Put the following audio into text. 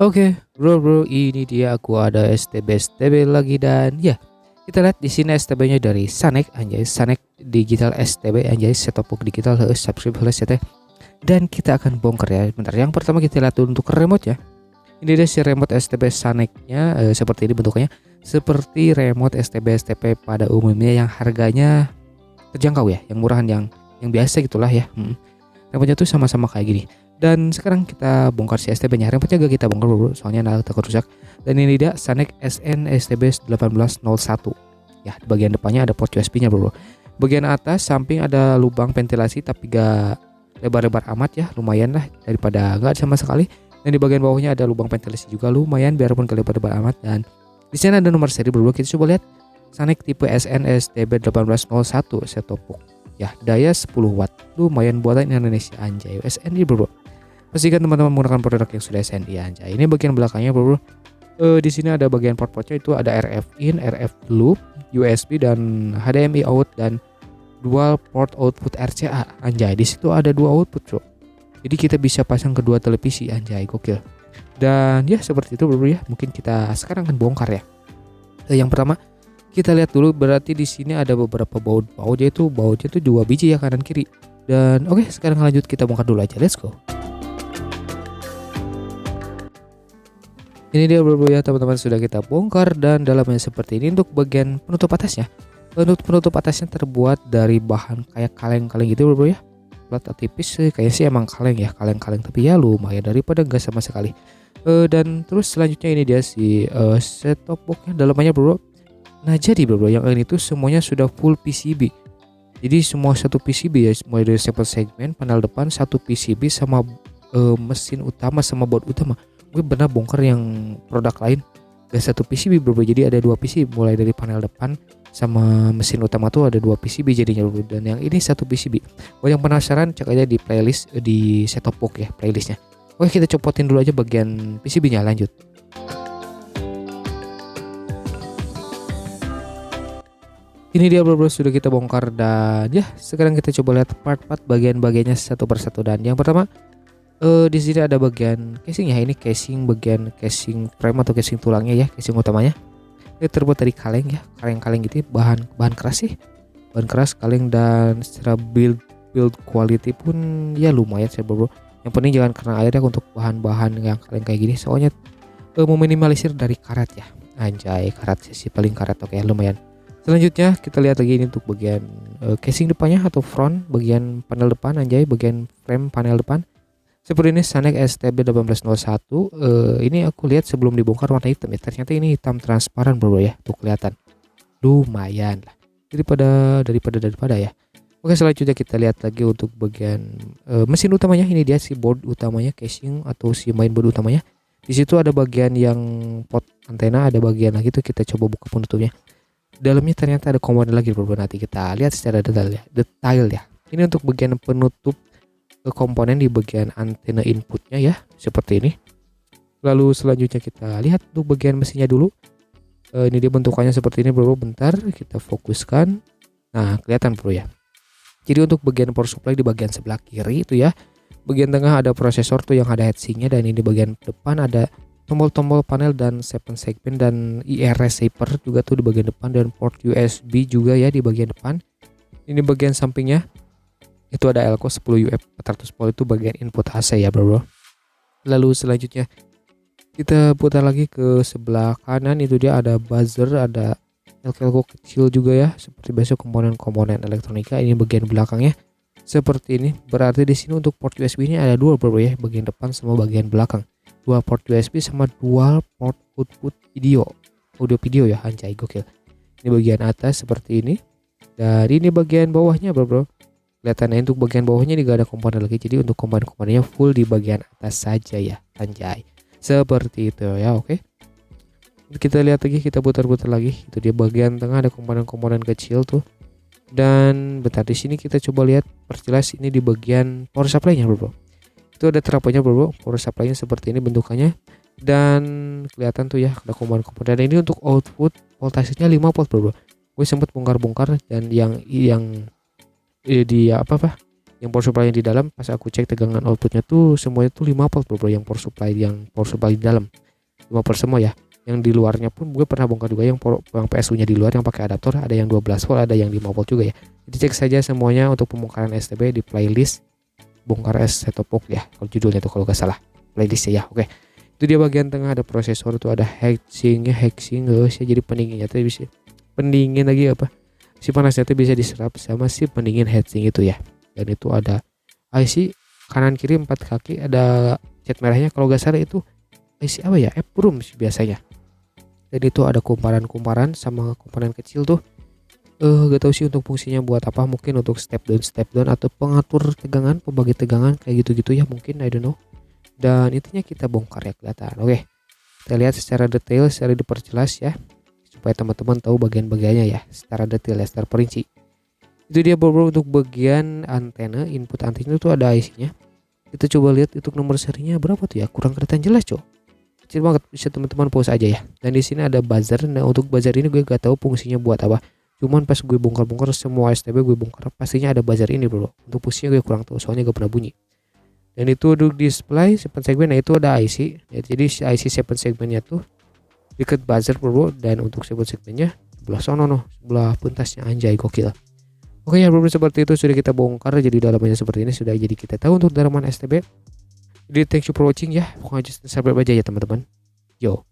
Oke, bro, ini dia aku ada STB lagi dan ya kita lihat di sini STB-nya dari Sanek anjay, Sanek Digital STB anjay, setopuk digital subscribe ya teh. Dan kita akan bongkar ya. Bentar, yang pertama kita lihat dulu untuk remote ya. Ini dia si remote STB Saneknya seperti ini bentuknya, seperti remote STB pada umumnya yang harganya terjangkau ya, yang murahan yang biasa gitulah ya. Remote-nya tuh sama-sama kayak gini. Dan sekarang kita bongkar si STB-nya. Remote-nya gak kita bongkar bro, soalnya takut rusak. Dan ini dia Sanek SN STB 1801. Ya, di bagian depannya ada port USB-nya bro. Bagian atas samping ada lubang ventilasi tapi gak lebar-lebar amat ya, lumayan lah daripada nggak sama sekali. Dan di bagian bawahnya ada lubang ventilasi juga lumayan biarpun gak lebar-lebar amat. Dan di sana ada nomor seri bro. Kita coba lihat Sanek tipe SN STB 1801 setopuk. Ya, daya 10 watt. Lumayan buatan Indonesia anjay. SNI bro. Pastikan teman-teman menggunakan produk yang sudah SNI anjay. Ini bagian belakangnya bro. Di sini ada bagian port-portnya itu ada RF in, RF loop, USB dan HDMI out dan dual port output RCA anjay. Di situ ada dua output bro. Jadi kita bisa pasang kedua televisi anjay, gokil. Dan ya seperti itu bro ya. Mungkin kita sekarang akan bongkar ya. Yang pertama kita lihat dulu, berarti di sini ada beberapa baut yaitu bautnya itu 2 biji ya, kanan kiri. Dan oke, sekarang lanjut kita bongkar dulu aja. Let's go. Ini dia bro ya teman-teman, sudah kita bongkar dan dalamnya seperti ini. Untuk bagian penutup atasnya, penutup atasnya terbuat dari bahan kayak kaleng-kaleng gitu bro ya. Plat tipis kayaknya sih emang kaleng ya, kaleng-kaleng, tapi ya lumayan daripada enggak sama sekali. Dan terus selanjutnya ini dia si set top boxnya dalamnya bro. Nah jadi bro yang ini tuh semuanya sudah full PCB. Jadi semua satu PCB ya, mulai dari sampel segmen, panel depan, satu PCB sama mesin utama sama board utama. Gue pernah bongkar yang produk lain gak satu PCB bro, jadi ada dua PCB, mulai dari panel depan sama mesin utama tuh ada dua PCB jadinya bro. Dan yang ini satu PCB. Buat yang penasaran cek aja di playlist di set top box ya playlistnya. Oke, kita copotin dulu aja bagian PCB-nya, lanjut. Ini dia bro, sudah kita bongkar dan ya sekarang kita coba lihat part-part bagian-bagiannya satu persatu. Dan yang pertama di sini ada bagian casing ya, ini casing bagian casing frame atau casing tulangnya ya, casing utamanya. Ini terbuat dari kaleng ya, kaleng-kaleng gitu, bahan keras sih, bahan keras kaleng. Dan secara build quality pun ya lumayan sih bro. Yang penting jangan kena air ya untuk bahan-bahan yang kaleng kayak gini, soalnya meminimalisir dari karat ya anjay, karat sih paling karat. Oke, lumayan. Selanjutnya kita lihat lagi ini untuk bagian casing depannya atau front, bagian panel depan anjay, bagian frame panel depan. Seperti ini Sanek STB 1801. Ini aku lihat sebelum dibongkar warna hitam ya. Ternyata ini hitam transparan bro ya. Tuh kelihatan. Lumayan lah. Daripada ya. Oke, selanjutnya kita lihat lagi untuk bagian mesin utamanya. Ini dia si board utamanya, casing atau si mainboard utamanya. Di situ ada bagian yang pot antena, ada bagian lagi tuh, kita coba buka penutupnya. Dalamnya ternyata ada komponen lagi bro. Nanti kita lihat secara detail ya. Ini untuk bagian penutup komponen di bagian antena inputnya ya, seperti ini. Lalu selanjutnya kita lihat untuk bagian mesinnya dulu. Ini dia bentukannya seperti ini bro. Bentar kita fokuskan. Nah kelihatan bro ya. Jadi untuk bagian power supply di bagian sebelah kiri itu ya. Bagian tengah ada prosesor tuh yang ada heatsinknya, dan ini bagian depan ada tombol-tombol panel dan 7 segmen dan IR receiver juga tuh di bagian depan, dan port USB juga ya di bagian depan. Ini bagian sampingnya itu ada Elco 10 UF 400 volt, itu bagian input AC ya bro. Lalu selanjutnya kita putar lagi ke sebelah kanan, itu dia ada buzzer, ada Elco kecil juga ya, seperti biasa komponen-komponen elektronika. Ini bagian belakangnya seperti ini. Berarti di sini untuk port USB ini ada dua bro ya, bagian depan sama bagian belakang. Dua port USB sama dual port output audio video ya anjay, gokil. Ini bagian atas seperti ini. Dan ini bagian bawahnya bro. Kelihatannya untuk bagian bawahnya juga ada komponen lagi. Jadi untuk komponen-komponennya full di bagian atas saja ya anjay. Seperti itu ya. Oke, kita lihat lagi, kita putar-putar lagi. Itu dia bagian tengah ada komponen-komponen kecil tuh. Dan bentar, di sini kita coba lihat perjelas ini di bagian power supply-nya bro. Itu ada terapannya bro. Power supply-nya seperti ini bentukannya. Dan kelihatan tuh ya ada komponen-komponen. Dan ini untuk output voltasenya 5 volt bro. Gue sempat bongkar-bongkar, dan yang di Yang power supply yang di dalam pas aku cek tegangan outputnya tuh semuanya tuh 5 volt bro, yang power supply di dalam 5 volt semua ya. Yang di luarnya pun gue pernah bongkar juga yang PSU nya di luar yang pakai adaptor, ada yang 12 volt, ada yang 5 volt juga ya. Jadi cek saja semuanya untuk pembongkaran STB di playlist bongkar set top box ya, kalau judulnya tuh kalau gak salah playlist ya. Oke, itu dia bagian tengah ada prosesor tuh, ada heatsink sih, jadi pendinginnya tuh bisa pendingin lagi apa si panasnya tuh bisa diserap sama si pendingin heatsink itu ya. Dan itu ada IC kanan kiri 4 kaki, ada cat merahnya kalau gak salah itu IC apa ya, EPROM biasanya. Dan itu ada kumparan sama komponen kecil tuh, gak tahu sih untuk fungsinya buat apa, mungkin untuk step down atau pengatur tegangan, pembagi tegangan kayak gitu ya mungkin, I don't know. Dan intinya kita bongkar ya, kelihatan. Oke, kita lihat secara detail, secara diperjelas ya, supaya teman-teman tahu bagian-bagiannya ya secara detail ya, secara perinci. Itu dia bro untuk bagian antena, input antena itu ada IC-nya. Kita coba lihat untuk nomor serinya berapa tuh ya, kurang kelihatan jelas cok, kecil banget, bisa teman-teman pause aja ya. Dan di sini ada buzzer. Nah untuk buzzer ini gue gak tahu fungsinya buat apa, cuman pas gue bongkar semua STB gue bongkar pastinya ada buzzer ini bro. Untuk fungsinya gue kurang tahu soalnya gak pernah bunyi. Dan itu untuk display 7 segmen, nah itu ada IC ya, jadi IC 7 segmennya tuh deket buzzer bro. Dan untuk 7 segmennya sebelah sono sebelah puntasnya, anjay gokil. Oke ya bro, seperti itu sudah kita bongkar, jadi dalamnya seperti ini, sudah jadi kita tahu untuk dalaman STB. Jadi thank you for watching ya, pokoknya subscribe aja ya teman-teman. Yo.